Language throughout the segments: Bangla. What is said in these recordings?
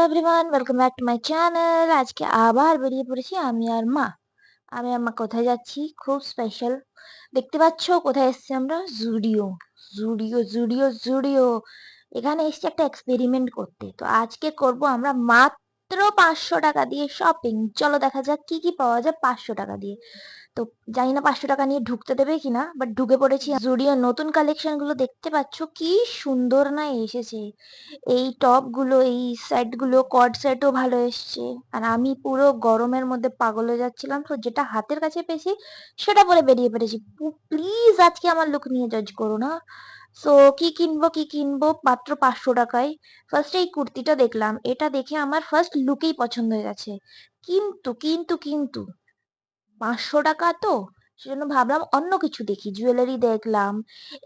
Everyone, welcome back to my channel. আজকে আবার বেরিয়ে পড়েছি আমি আর মা কোথায় যাচ্ছি? খুব স্পেশাল। দেখতে পাচ্ছ কোথায় এসেছি আমরা? জুডিও। জুডিও। এখানে এসেছি একটা এক্সপেরিমেন্ট করতে। তো আজকে করব আমরা মাত্র 500 টাকা দিয়ে শপিং। চলো দেখা যাক কি কি পাওয়া যায় 500 টাকা দিয়ে। তো জানি না 500 টাকা নিয়ে ঢুকতে দেবে কিনা, বাট ঢুকে পড়েছি। জুডিও নতুন কালেকশন গুলো দেখতে পাচ্ছ, কি সুন্দর না এসেছে। এই টপ গুলো, এই সেট গুলো, কর্ড সেটও ভালো এসছে। আর আমি পুরো গরমের মধ্যে পাগল হয়ে যাচ্ছিলাম, তো যেটা হাতের কাছে পেয়েছি সেটা পরে বেরিয়ে পড়েছি। প্লিজ আজকে আমার লুক নিয়ে জাজ করো না। সো কি কিনবো মাত্র 500 টাকায়। ফার্স্ট এই কুর্তিটা দেখলাম, এটা দেখে আমার ফার্স্ট লুকেই পছন্দ হয়ে গেছে। কিন্তু 500 টাকা তো, সেজন্য ভাবলাম অন্য কিছু দেখি। জুয়েলারি দেখলাম,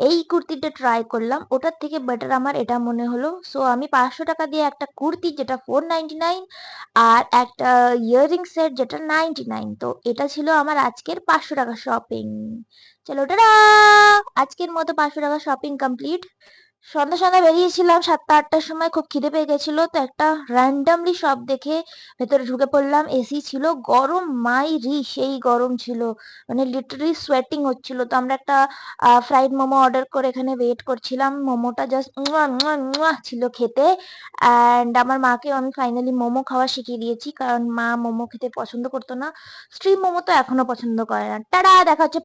এই কুর্তিটা ট্রাই করলাম, ওটার থেকে বেটার আমার এটা মনে হলো। সো আমি 500 টাকা দিয়ে একটা কুর্তি যেটা 499, আর একটা ইয়াররিং সেট যেটা 99। তো এটা ছিল আমার আজকের 500 টাকা শপিং। চলো টাটা। আজকের মতো 500 টাকা শপিং কমপ্লিট। সন্ধ্যা সন্ধ্যা বেরিয়েছিলাম 7টা 8টার সময়, খুব খিদে পেয়ে গেছিল, তো একটা র্যান্ডামলি শপ দেখে ভেতরে ঢুকে পড়লাম। এসি ছিল, গরম মাইরি সেই গরম ছিল, মানে লিটারালি সোয়েটিং হচ্ছিল। তো আমরা একটা ফ্রাইড মোমো অর্ডার করে এখানে ওয়েট করছিলাম। মোমোটা জাস্ট ছিল খেতে। অ্যান্ড আমার মাকে আমি ফাইনালি মোমো খাওয়া শিখিয়ে দিয়েছি, কারণ মা মোমো খেতে পছন্দ করতো না। স্ট্রিম মোমো তো এখনো পছন্দ করে না। টাটা, দেখা হচ্ছে